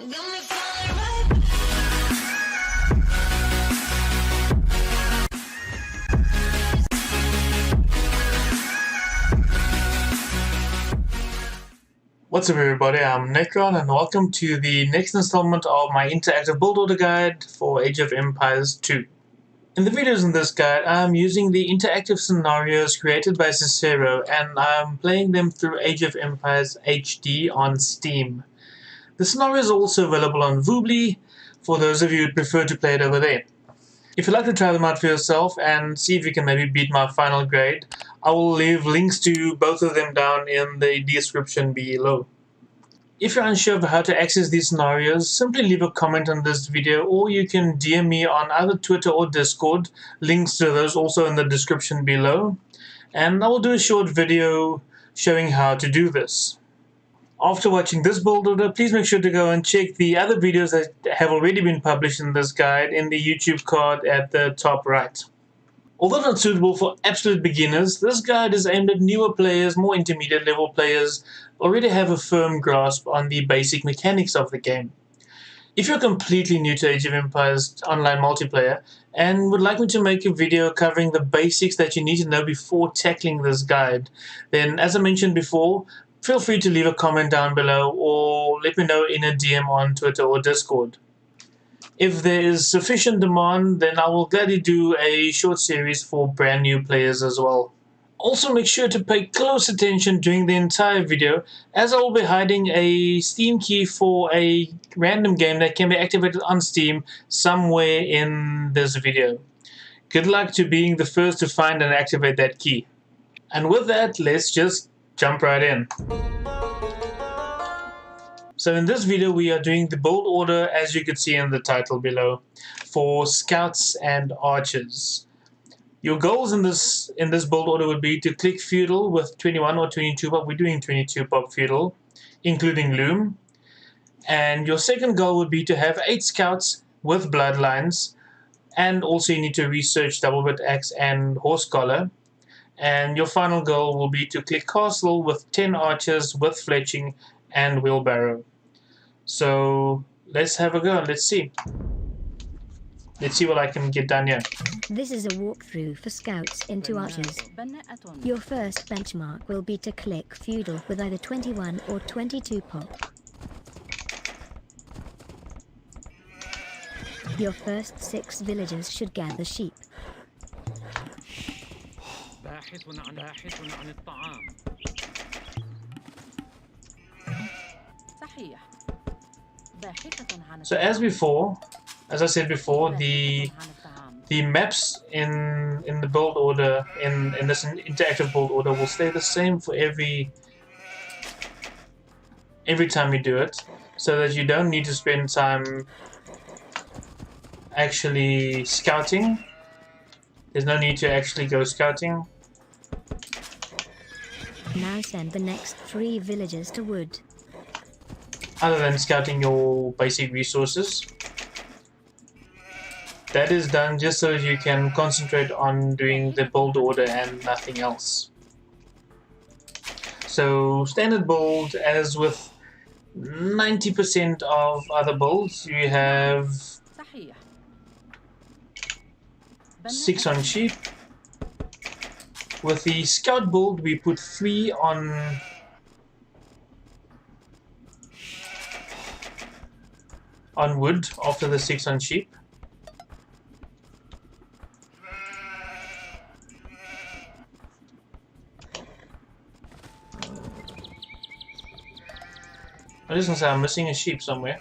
What's up everybody, I'm Necron and welcome to the next installment of my interactive build order guide for Age of Empires 2. In the videos in this guide, I'm using the interactive scenarios created by Cicero and I'm playing them through Age of Empires HD on Steam. The scenarios are also available on Voobly for those of you who prefer to play it over there. If you'd like to try them out for yourself and see if you can maybe beat my final grade, I will leave links to both of them down in the description below. If you're unsure of how to access these scenarios, simply leave a comment on this video or you can DM me on either Twitter or Discord, links to those also in the description below, and I will do a short video showing how to do this. After watching this build order, please make sure to go and check the other videos that have already been published in this guide in the YouTube card at the top right. Although not suitable for absolute beginners, this guide is aimed at newer players, more intermediate level players, already have a firm grasp on the basic mechanics of the game. If you're completely new to Age of Empires online multiplayer and would like me to make a video covering the basics that you need to know before tackling this guide, then as I mentioned before, feel free to leave a comment down below or let me know in a DM on Twitter or Discord. If there is sufficient demand, then I will gladly do a short series for brand new players as well. Also make sure to pay close attention during the entire video, as I will be hiding a Steam key for a random game that can be activated on Steam somewhere in this video. Good luck to being the first to find and activate that key. And with that, let's just jump right in. So in this video we are doing the build order, as you can see in the title below, for scouts and archers. Your goals in this build order would be to click feudal with 21 or 22 pop. We're doing 22 pop feudal, including loom. And your second goal would be to have 8 scouts with bloodlines, and also you need to research double bit axe and horse collar. And your final goal will be to click castle with 10 archers with fletching and wheelbarrow. So let's have a go and let's see what I can get done here. This is a walkthrough for scouts into archers. Your first benchmark will be to click feudal with either 21 or 22 pop. Your first 6 villagers should gather sheep. So as I said before, the maps in the build order, in this interactive build order, will stay the same for every time you do it, so that you don't need to spend time actually scouting. There's no need to actually go scouting. Now send the next 3 villagers to wood. Other than scouting your basic resources. That is done just so you can concentrate on doing the build order and nothing else. So standard build, as with 90% of other builds, you have 6 on sheep. With the scout build we put 3 on wood after the 6 on sheep. I just want to say I'm missing a sheep somewhere.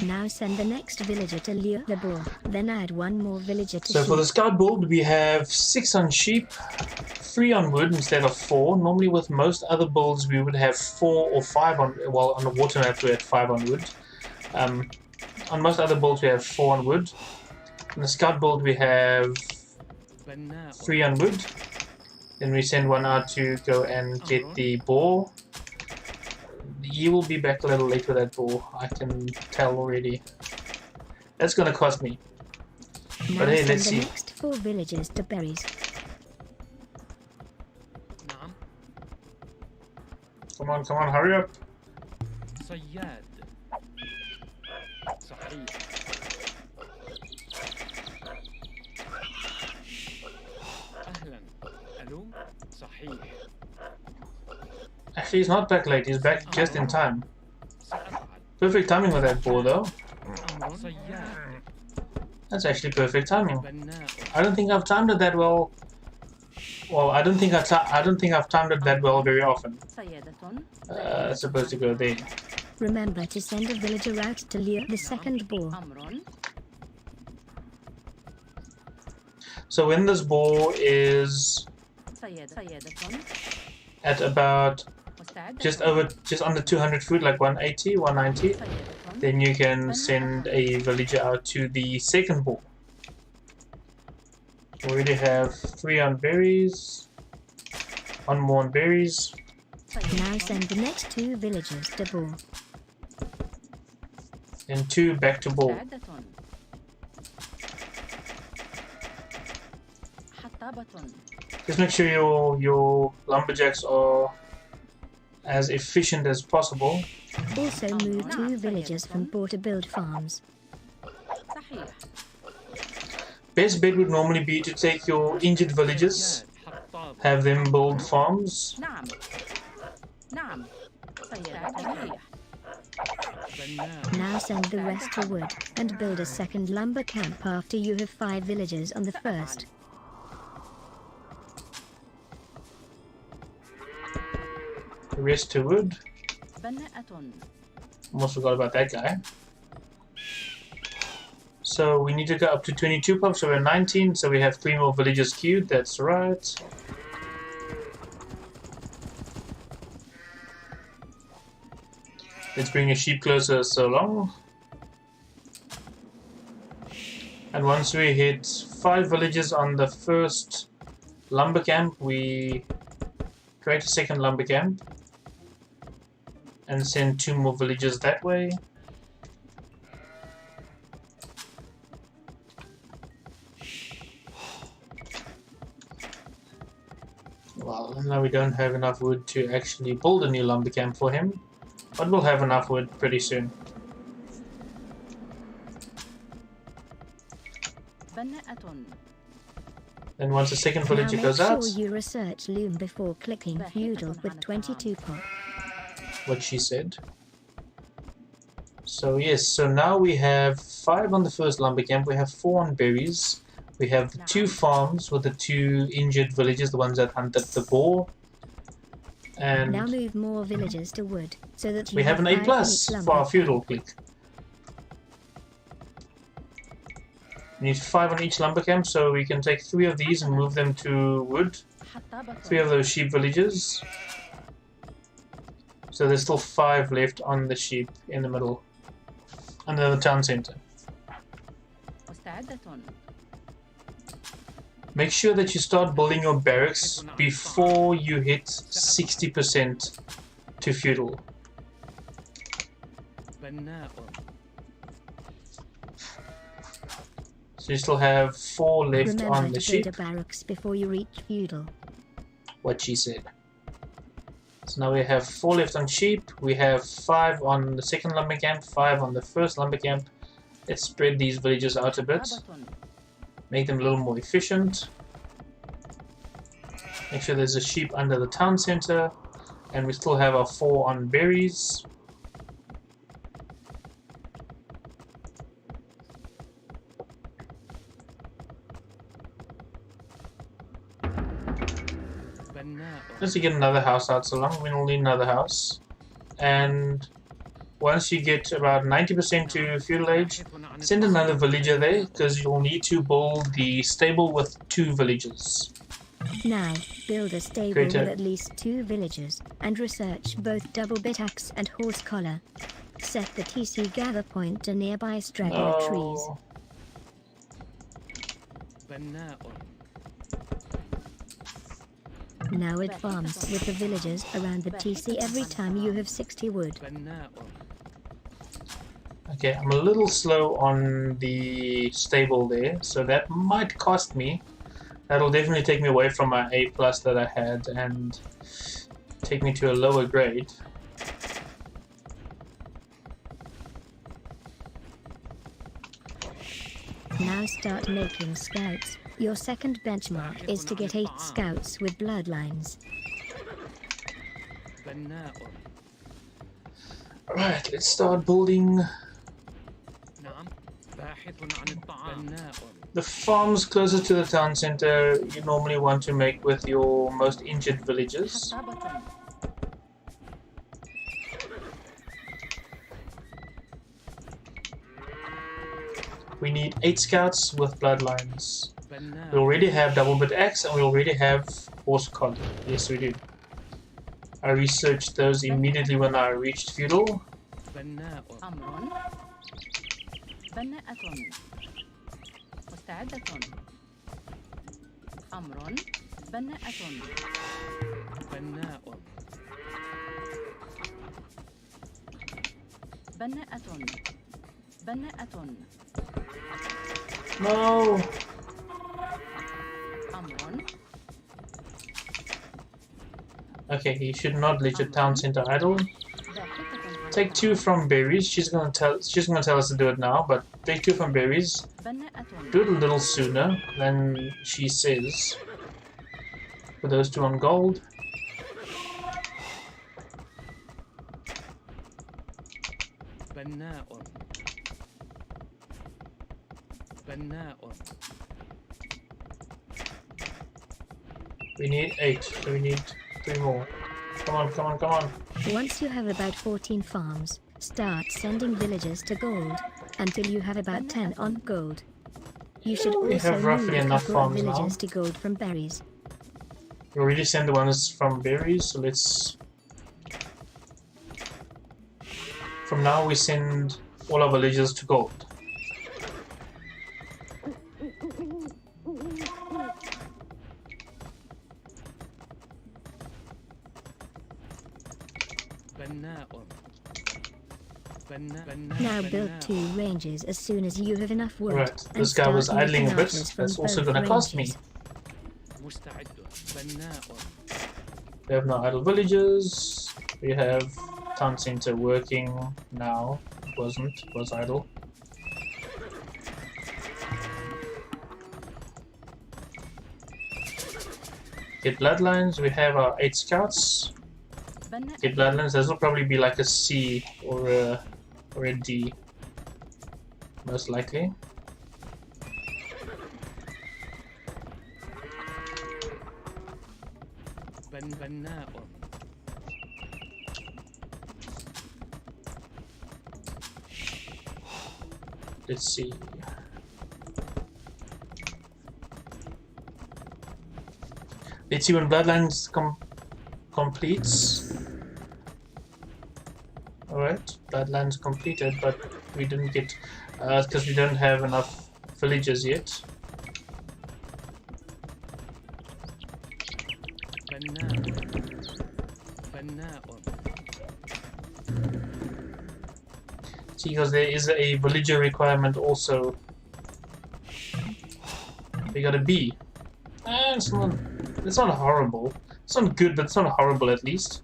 Now send the next villager to lure the boar, then add 1 more villager to So sheep. for the scout build we have 6 on sheep, 3 on wood instead of 4. Normally with most other builds we would have 4 or 5 on, well on the water map we had 5 on wood. On most other builds we have 4 on wood. In the scout build we have 3 on wood. Then we send 1 out to go and get the boar. You will be back a little late with that boar, I can tell already. That's gonna cost me. Now But hey, let's send the see. next 4 villagers to berries. Come on, hurry up. Actually, he's not back late, he's back just in time. Perfect timing with that boar though. That's actually perfect timing. I don't think I've timed it that well. Well, I don't think I've timed it that well very often. It's supposed to go there. Remember to send a villager out to lure the second boar. So when this boar is at about just under 200 foot, like 180, 190, then you can send a villager out to the second boar. We already have 3 on berries, 1 more on berries. Now send the next 2 villagers to boar. And 2 back to boar. Just make sure your lumberjacks are as efficient as possible. Also move 2 villagers from boar to build farms. Best bet would normally be to take your injured villagers, have them build farms. Now send the rest to wood and build a second lumber camp after you have 5 villagers on the first. The rest to wood. Almost forgot about that guy. So we need to go up to 22 pups, so we're 19, so we have 3 more villagers queued, that's right. Let's bring a sheep closer so long. And once we hit 5 villages on the first lumber camp, we create a second lumber camp and send 2 more villagers that way. Well, now we don't have enough wood to actually build a new lumber camp for him, but we'll have enough wood pretty soon. Then once the second villager goes out, make sure you research loom before clicking feudal with 22 pop. What she said. So yes, so now we have 5 on the first lumber camp, we have 4 on berries, we have 2 farms with the 2 injured villagers, the ones that hunted the boar. And now move more villagers to wood so that you we have an A+ for our feudal click. We need 5 on each lumber camp, so we can take 3 of these and move them to wood. 3 of those sheep villages. So there's still 5 left on the sheep in the middle, under the town center. Make sure that you start building your barracks before you hit 60% to feudal. So you still have 4 left Remember on the to sheep. build a barracks before you reach feudal. What she said. So now we have 4 left on sheep, we have 5 on the second lumber camp, 5 on the first lumber camp. Let's spread these villages out a bit, make them a little more efficient. Make sure there's a sheep under the town center, and we still have our 4 on berries. Let's get another house out so long, we'll need another house. And once you get about 90% to feudal age, send another villager there, because you'll need to build the stable with 2 villagers. Now, build a stable with at least 2 villagers, and research both double bitaxe and horse collar. Set the TC gather point to nearby straggler trees. Now it farms with the villagers around the TC every time you have 60 wood. Okay, I'm a little slow on the stable there, so that might cost me. That'll definitely take me away from my A+ that I had and take me to a lower grade. Now start making scouts. Your second benchmark is to get 8 scouts with bloodlines. Alright, let's start building the farms closer to the town center. You normally want to make with your most injured villages. We need 8 scouts with bloodlines. We already have double bit X and we already have horse collar. Yes, we do. I researched those immediately when I reached feudal. No. Okay, you should not let your town center idle. Take 2 from berries. She's gonna tell us to do it now, but take 2 from berries. Do it a little sooner than she says. Put those 2 on gold. We need 8, so we need 3 more. Come on, come on, come on. Once you have about 14 farms, start sending villagers to gold until you have about 10 on gold. You should also have roughly move enough farms villagers now. to gold from berries. We already sent the ones from berries, so let's... From now we send all our villagers to gold. Now build 2 ranges as soon as you have enough wood. Right, this guy was idling a bit. That's also gonna cost me. We have no idle villages. We have town center working now. It wasn't, it was idle. Get bloodlines, we have our 8 scouts. Get bloodlines, this will probably be like a C or a D. Most likely. Let's see. Let's see when Bloodlines completes. Alright, Bloodlines completed, but we didn't get because we don't have enough villagers yet. See, because there is a villager requirement also. We got a B. It's not horrible. It's not good, but it's not horrible at least.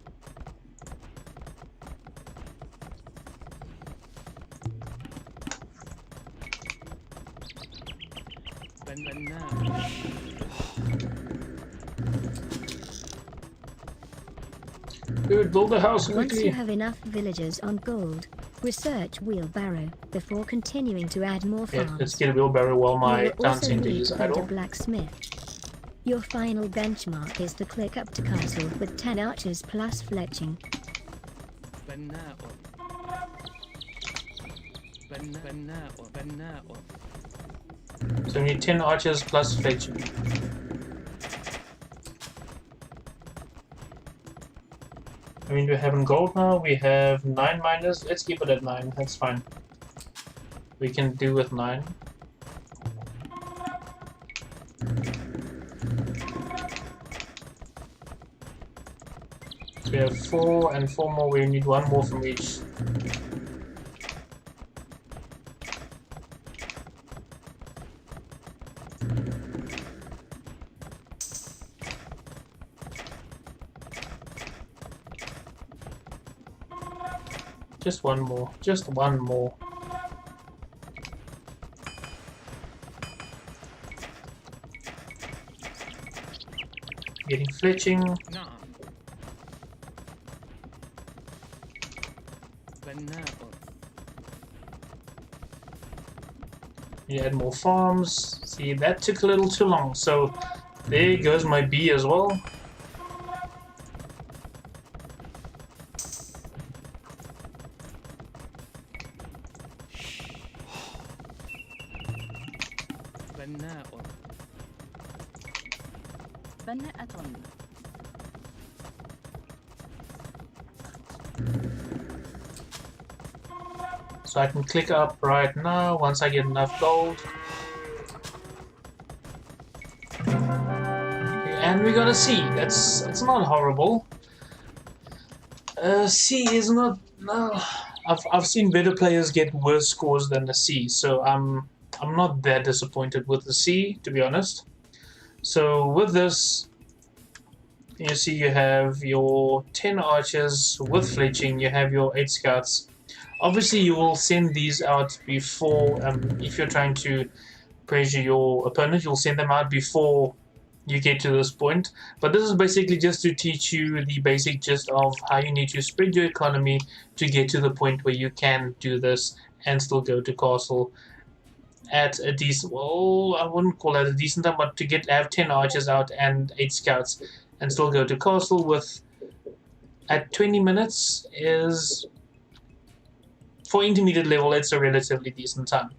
Dude, build the house quickly. Once you have enough villagers on gold, research wheelbarrow before continuing to add more farms. Yeah, let's get a wheelbarrow while my town center is idle. A blacksmith. Your final benchmark is to click up to castle with 10 archers plus fletching. So we need 10 archers plus fletching. I mean, we have in gold now, we have 9 miners. Let's keep it at 9, that's fine. We can do with 9. So we have 4 and 4 more, we need 1 more from each. Just 1 more. Just 1 more. Getting fletching. You add more farms. See, that took a little too long. So there goes my bee as well. So I can click up right now once I get enough gold. Okay, and we got a C. It's not horrible. C is not. No, I've seen better players get worse scores than a C. So I'm not that disappointed with the C, to be honest. So with this, you see you have your 10 archers with fletching. You have your 8 scouts. Obviously, you will send these out before, if you're trying to pressure your opponent, you'll send them out before you get to this point. But this is basically just to teach you the basic gist of how you need to spread your economy to get to the point where you can do this and still go to castle at a decent, well, I wouldn't call that a decent time, but to have 10 archers out and 8 scouts and still go to castle with, at 20 minutes is... For intermediate level, it's a relatively decent time.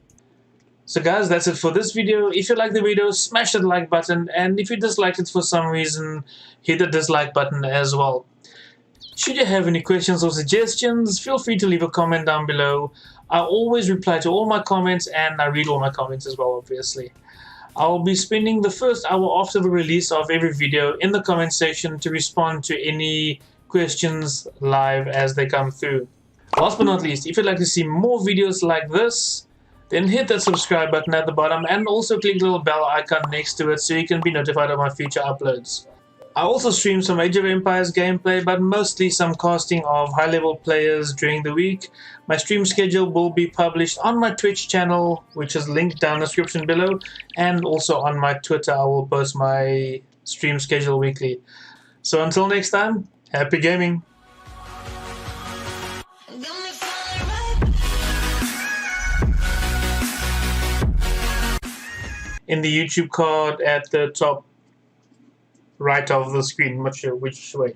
So guys, that's it for this video. If you like the video, smash that like button, and if you disliked it for some reason, hit the dislike button as well. Should you have any questions or suggestions, feel free to leave a comment down below. I always reply to all my comments, and I read all my comments as well, obviously. I'll be spending the first hour after the release of every video in the comment section to respond to any questions live as they come through. Last but not least, if you'd like to see more videos like this, then hit that subscribe button at the bottom and also click the little bell icon next to it so you can be notified of my future uploads. I also stream some Age of Empires gameplay, but mostly some casting of high-level players during the week. My stream schedule will be published on my Twitch channel, which is linked down in the description below, and also on my Twitter. I will post my stream schedule weekly. So until next time, happy gaming! In the YouTube card at the top right of the screen, not sure which way.